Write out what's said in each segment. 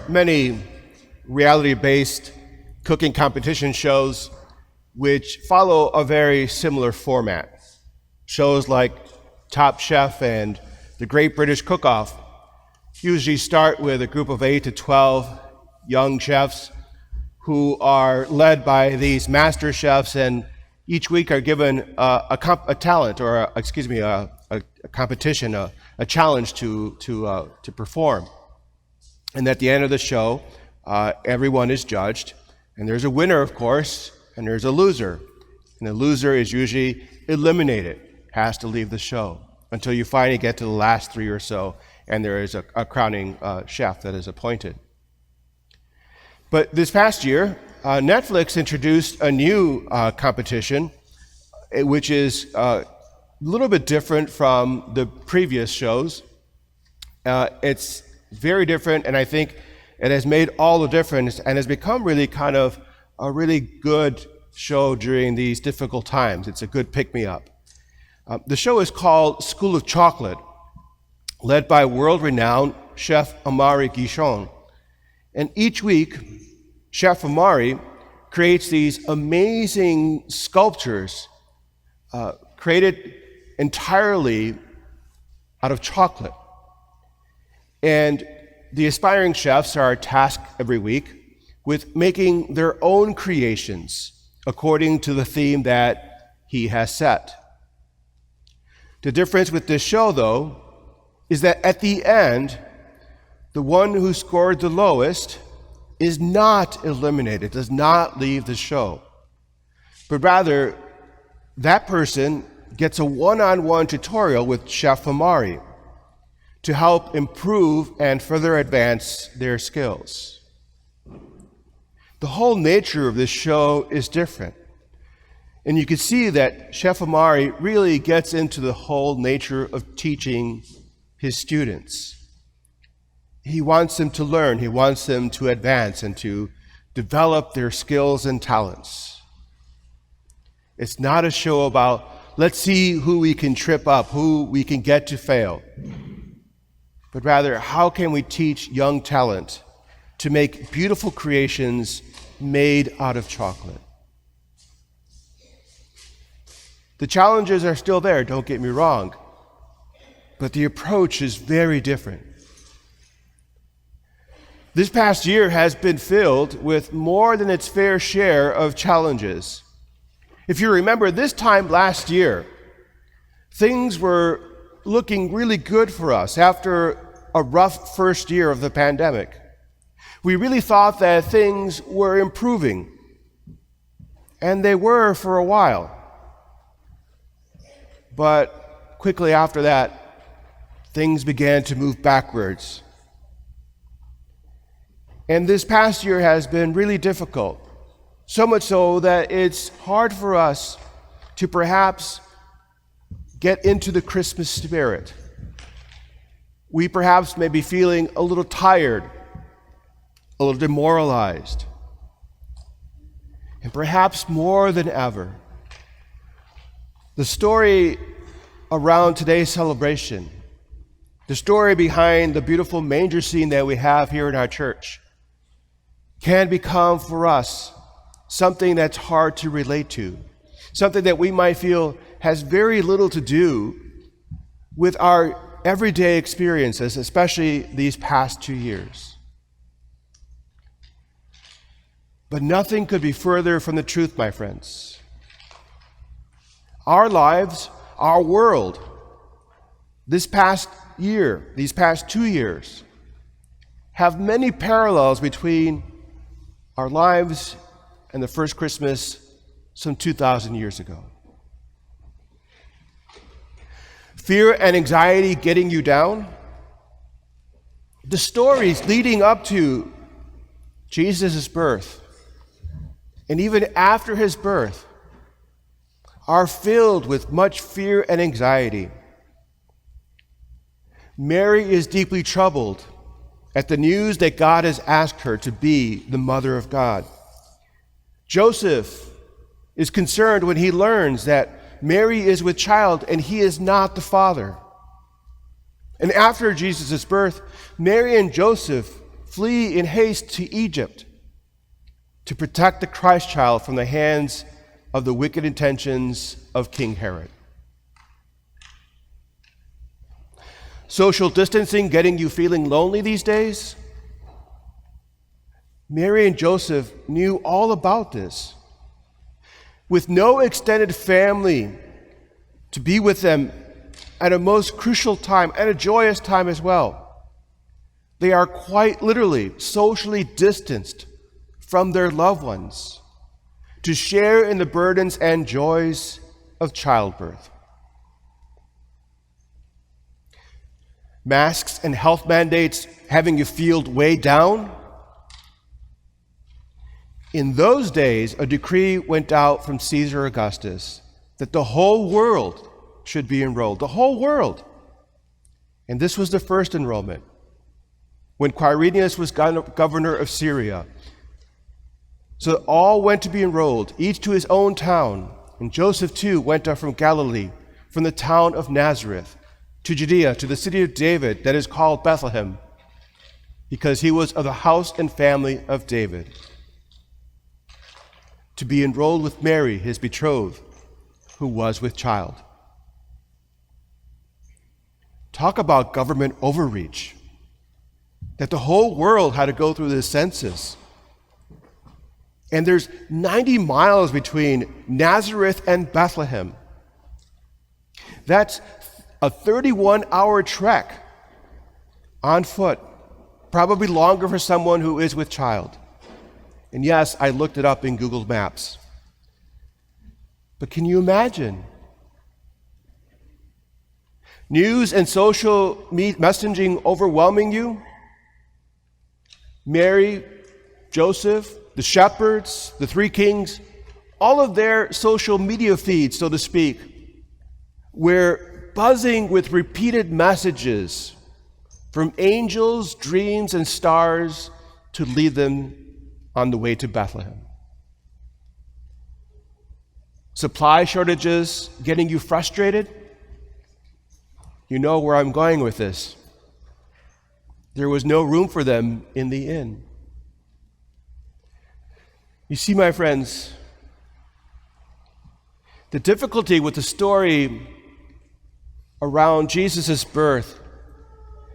many reality-based cooking competition shows which follow a very similar format. Shows like Top Chef and The Great British Cook-Off usually start with a group of 8 to 12 young chefs who are led by these master chefs, and each week are given a competition, a challenge to perform. And at the end of the show, everyone is judged, and there's a winner, of course, and there's a loser. And the loser is usually eliminated, has to leave the show, until you finally get to the last 3 or so, and there is a crowning chef that is appointed. But this past year, Netflix introduced a new competition, which is a little bit different from the previous shows. It's very different, and I think it has made all the difference and has become really kind of a really good show during these difficult times. It's a good pick-me-up. The show is called School of Chocolate, led by world-renowned Chef Amaury Guichon. And each week, Chef Amaury creates these amazing sculptures created entirely out of chocolate. And the aspiring chefs are tasked every week with making their own creations according to the theme that he has set. The difference with this show, though, is that at the end, the one who scored the lowest is not eliminated, does not leave the show, but rather that person gets a one-on-one tutorial with Chef Amaury to help improve and further advance their skills. The whole nature of this show is different. And you can see that Chef Amaury really gets into the whole nature of teaching his students. He wants them to learn, he wants them to advance and to develop their skills and talents. It's not a show about, let's see who we can trip up, who we can get to fail, but rather, how can we teach young talent to make beautiful creations made out of chocolate? The challenges are still there, don't get me wrong, but the approach is very different. This past year has been filled with more than its fair share of challenges. If you remember, this time last year, things were looking really good for us after a rough first year of the pandemic. We really thought that things were improving, and they were for a while. But quickly after that, things began to move backwards. And this past year has been really difficult, so much so that it's hard for us to perhaps get into the Christmas spirit. We perhaps may be feeling a little tired, a little demoralized, and perhaps more than ever, the story around today's celebration, the story behind the beautiful manger scene that we have here in our church, can become for us something that's hard to relate to, something that we might feel has very little to do with our everyday experiences, especially these past 2 years. But nothing could be further from the truth, my friends. Our lives, our world, this past year, these past 2 years, have many parallels between our lives and the first Christmas some 2,000 years ago. Fear and anxiety getting you down? The stories leading up to Jesus' birth, and even after his birth, are filled with much fear and anxiety. Mary is deeply troubled at the news that God has asked her to be the mother of God. Joseph is concerned when he learns that Mary is with child and he is not the father. And after Jesus' birth, Mary and Joseph flee in haste to Egypt to protect the Christ child from the hands of the wicked intentions of King Herod. Social distancing getting you feeling lonely these days? Mary and Joseph knew all about this. With no extended family to be with them at a most crucial time, and a joyous time as well, they are quite literally socially distanced from their loved ones to share in the burdens and joys of childbirth. Masks and health mandates having you feel weighed down? In those days, a decree went out from Caesar Augustus that the whole world should be enrolled, the whole world. And this was the first enrollment. When Quirinius was governor of Syria, so all went to be enrolled, each to his own town. And Joseph too went up from Galilee, from the town of Nazareth, to Judea, to the city of David that is called Bethlehem, because he was of the house and family of David, to be enrolled with Mary, his betrothed, who was with child. Talk about government overreach, that the whole world had to go through this census. And there's 90 miles between Nazareth and Bethlehem. That's a 31-hour trek on foot, probably longer for someone who is with child. And yes, I looked it up in Google Maps. But can you imagine? News and social messaging overwhelming you? Mary, Joseph, the shepherds, the three kings, all of their social media feeds, so to speak, were buzzing with repeated messages from angels, dreams, and stars to lead them on the way to Bethlehem. Supply shortages getting you frustrated? You know where I'm going with this. There was no room for them in the inn. You see, my friends, the difficulty with the story around Jesus' birth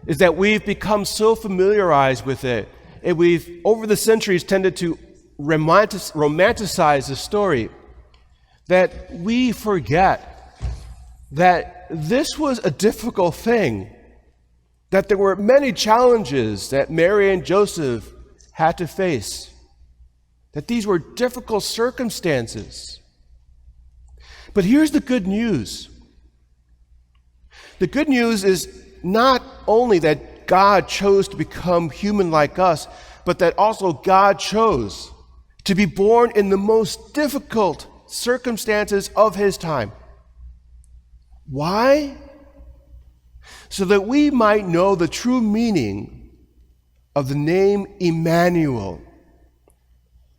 is that we've become so familiarized with it, and we've, over the centuries, tended to romanticize the story, that we forget that this was a difficult thing, that there were many challenges that Mary and Joseph had to face, that these were difficult circumstances. But here's the good news. The good news is not only that God chose to become human like us, but that also God chose to be born in the most difficult circumstances of his time. Why? So that we might know the true meaning of the name Emmanuel,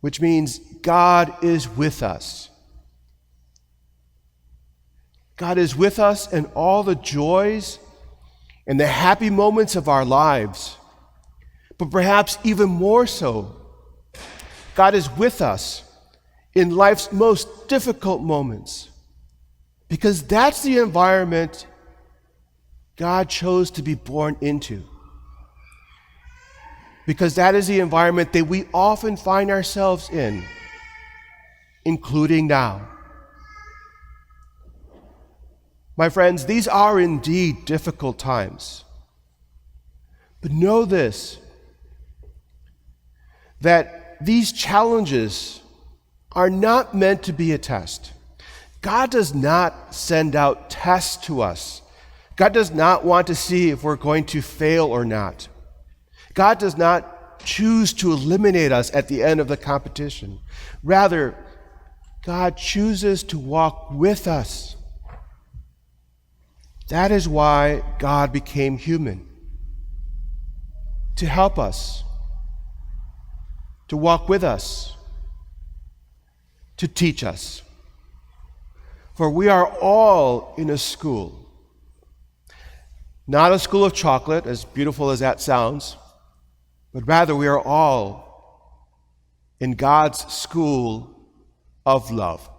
which means God is with us. God is with us in all the joys and the happy moments of our lives, but perhaps even more so, God is with us in life's most difficult moments, because that's the environment God chose to be born into. Because that is the environment that we often find ourselves in, including now. My friends, these are indeed difficult times. But know this, that these challenges are not meant to be a test. God does not send out tests to us. God does not want to see if we're going to fail or not. God does not choose to eliminate us at the end of the competition. Rather, God chooses to walk with us. That is why God became human, to help us, to walk with us, to teach us. For we are all in a school. Not a school of chocolate, as beautiful as that sounds, but rather we are all in God's school of love.